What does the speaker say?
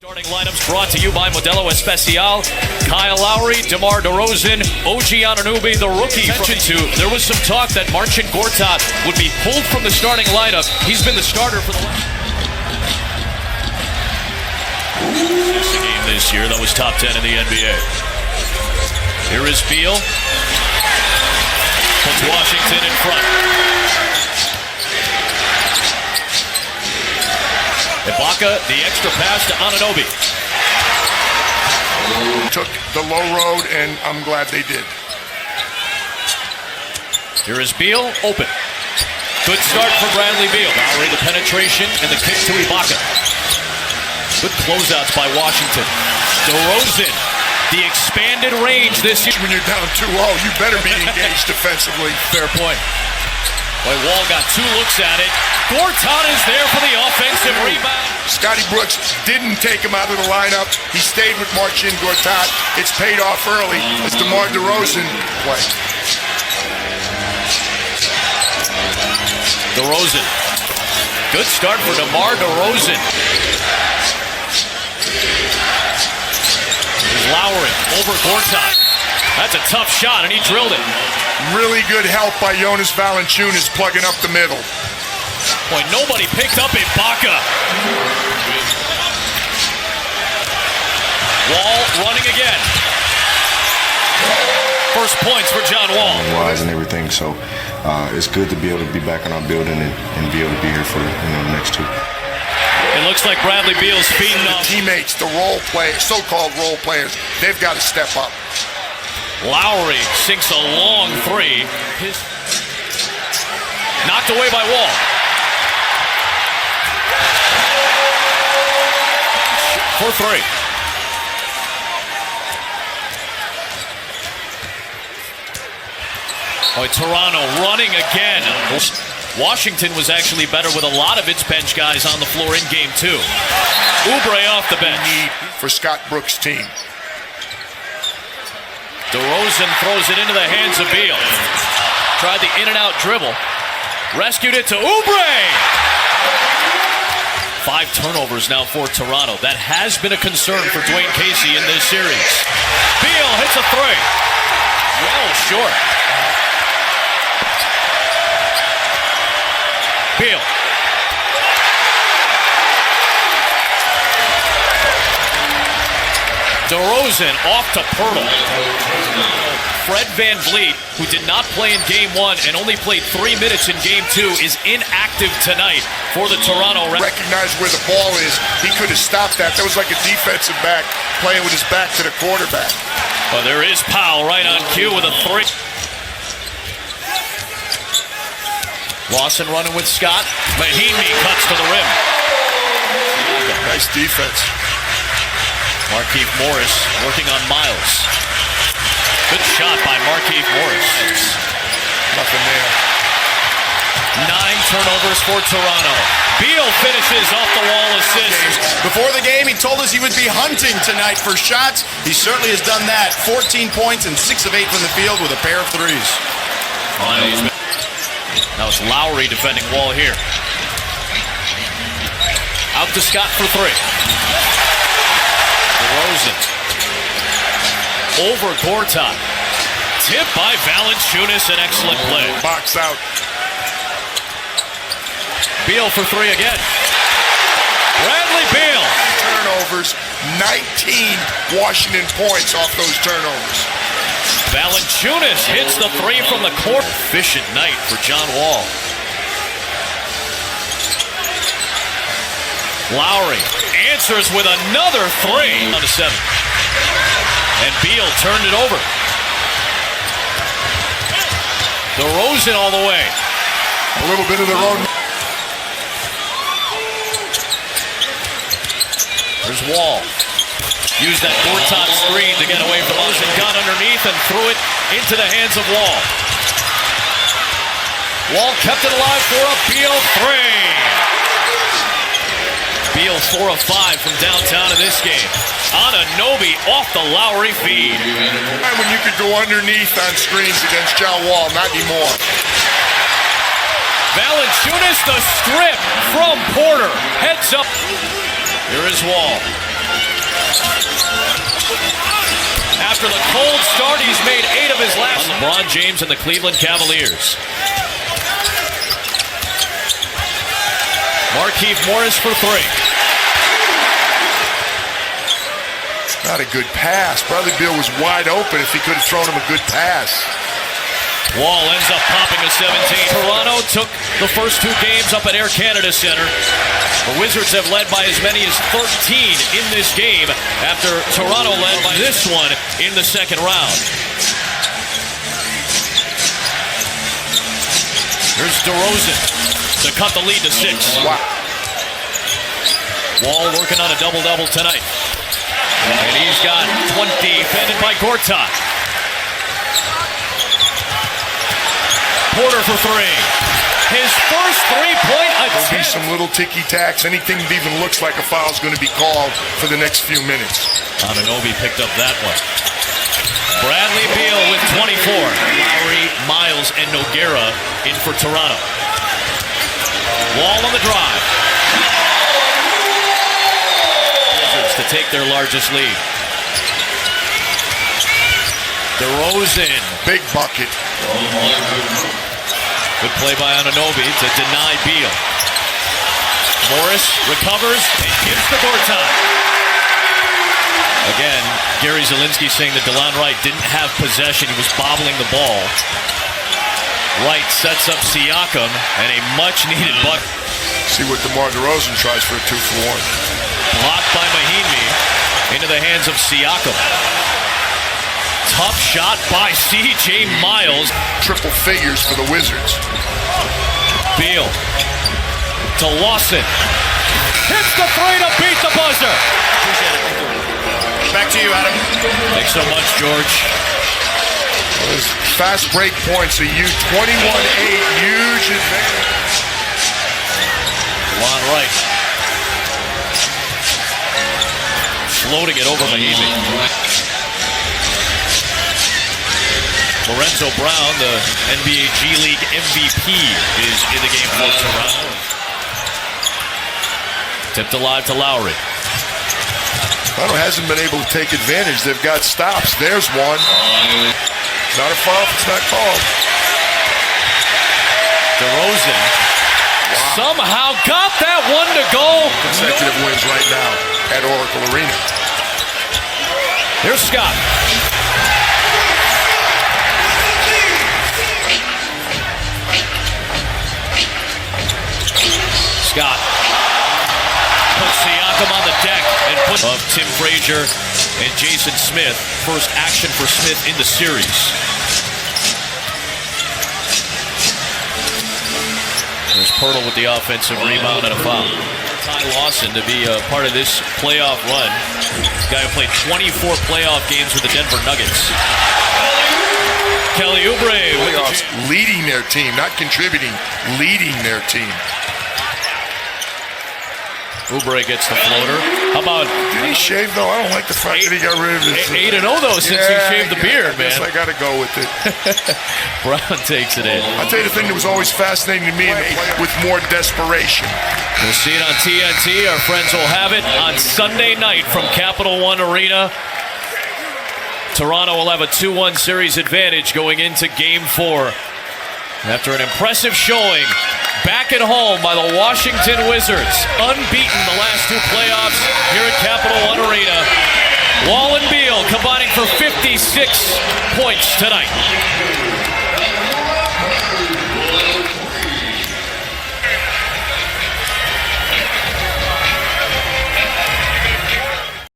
Starting lineups brought to you by Modelo Especial. Kyle Lowry, DeMar DeRozan, OG Anunoby, the rookie. There was some talk that Marcin Gortat would be pulled from the starting lineup. He's been the starter for the game this year. That was top 10 in the NBA. Here is Beal. Puts Washington in front. Ibaka, the extra pass to Anunoby. Took the low road, and I'm glad they did. Here is Beal, open. Good start for Bradley Beal. Lowry, the penetration, and the kick to Ibaka. Good closeouts by Washington. DeRozan, the expanded range this year. When you're down 2-0, you better be engaged defensively. Fair point. Boy, Wall got two looks at it. Gortat is there for the offensive rebound. Scotty Brooks didn't take him out of the lineup. He stayed with Marcin Gortat. It's paid off early as DeMar DeRozan played. DeRozan. Good start for DeMar DeRozan. Here's Lowry over Gortat. That's a tough shot, and he drilled it. Really good help by Jonas Valanciunas plugging up the middle. Boy, nobody picked up Ibaka. Wall running again. First points for John Wall. Wise and everything, so it's good to be able to be back in our building and be able to be here for the next two. It looks like Bradley Beal's feeding The off. teammates, the role players, so-called role players, they've got to step up. Lowry sinks a long three. Knocked away by Wall. For three. Oh, Toronto running again. Washington was actually better with a lot of its bench guys on the floor in game two. Oubre off the bench. For Scott Brooks' team. DeRozan throws it into the hands of Beal. Tried the in-and-out dribble. Rescued it to Oubre. 5 turnovers now for Toronto. That has been a concern for Dwayne Casey in this series. Beal hits a three. Well short. Beal. DeRozan off to Pirtle. Fred VanVleet, who did not play in Game 1 and only played 3 minutes in Game 2, is inactive tonight for the Toronto Raptors. Recognize where the ball is. He could have stopped that. That was like a defensive back playing with his back to the quarterback. Oh, there is Powell right on cue with a three. Lawson running with Scott. Mahinmi cuts to the rim. Nice defense. Markieff Morris working on Miles. Good shot by Markieff Morris. Nothing there. 9 turnovers for Toronto. Beal finishes off the wall assist. Before the game, he told us he would be hunting tonight for shots. He certainly has done that. 14 points and 6 of 8 from the field with a pair of threes. Now it's Lowry defending Wall here. Out to Scott for 3. DeRozan. Over Gortat. Tip by Valanciunas, an excellent play. Box out. Beal for 3 again. Bradley Beal. Turnovers. 19 Washington points off those turnovers. Valanciunas hits the 3 from the court. Efficient night for John Wall. Lowry answers with another 3 on to 7. And Beal turned it over. DeRozan all the way. A little bit of their own. There's Wall. Used that Gortat screen to get away from us and got underneath and threw it into the hands of Wall. Wall kept it alive for a Beal 3. Beal 4 of 5 from downtown in this game. Anunoby off the Lowry feed. When you could go underneath on screens against John Wall, not anymore. Valanciunas the strip from Porter. Heads up. Here is Wall. After the cold start, he's made 8 of his last. LeBron James and the Cleveland Cavaliers. Markieff Morris for 3. Not a good pass. Bradley Beal was wide open if he could have thrown him a good pass. Wall ends up popping a 17. Toronto took the first 2 games up at Air Canada Center. The Wizards have led by as many as 13 in this game after Toronto led by this one in the second round. Here's DeRozan to cut the lead to 6. Wow. Wall working on a double-double tonight. And he's got 20, defended by Gortat. Porter for 3. His first 3-point There'll be attempt. some little ticky-tacks. Anything that even looks like a foul is going to be called for the next few minutes. Anunoby picked up that one. Bradley Beal with 24. Lowry, Miles, and Nogueira in for Toronto. Wall on the drive. Wizards to take their largest lead. DeRozan. Big bucket. Good play by Anunoby to deny Beal. Morris recovers and gives to Gortat. Again, Gary Zielinski saying that DeLon Wright didn't have possession. He was bobbling the ball. Wright sets up Siakam and a much-needed bucket. See what DeMar DeRozan tries for a 2-for-1. Blocked by Mahinmi into the hands of Siakam. Tough shot by C.J. Miles. Triple figures for the Wizards. Beal to Lawson. Hits the 3 to beat the buzzer. Back to you, Adam. Thanks so much, George. Those fast break points, a 21-8, huge advantage. Lon Wright. Floating it over Mahinmi. Lorenzo Brown, the NBA G League MVP, is in the game for Toronto. Tipped alive to Lowry. Toronto hasn't been able to take advantage. They've got stops. There's one. Not a foul if it's not called. DeRozan somehow got that one to go. Consecutive wins right now at Oracle Arena. Here's Scott. Scott puts Siakam on the deck and puts of Tim Frazier and Jason Smith. First action for Smith in the series. There's Pirtle with the offensive rebound and a foul. Ty Lawson to be a part of this playoff run. This guy who played 24 playoff games with the Denver Nuggets. Kelly Oubre with the leading their team, not contributing, leading their team. Oubre gets the floater. How about... Did he shave, though? I don't like the fact that he got rid of his... 8-0, though, since he shaved the beard, I guess man. I got to go with it. Brown takes it in. I'll tell you the thing that was always fascinating to me with more desperation. We'll see it on TNT. Our friends will have it on Sunday night from Capital One Arena. Toronto will have a 2-1 series advantage going into Game 4. After an impressive showing back at home by the Washington Wizards, unbeaten the last 2 playoffs here at Capital One Arena. Wall and Beal combining for 56 points tonight.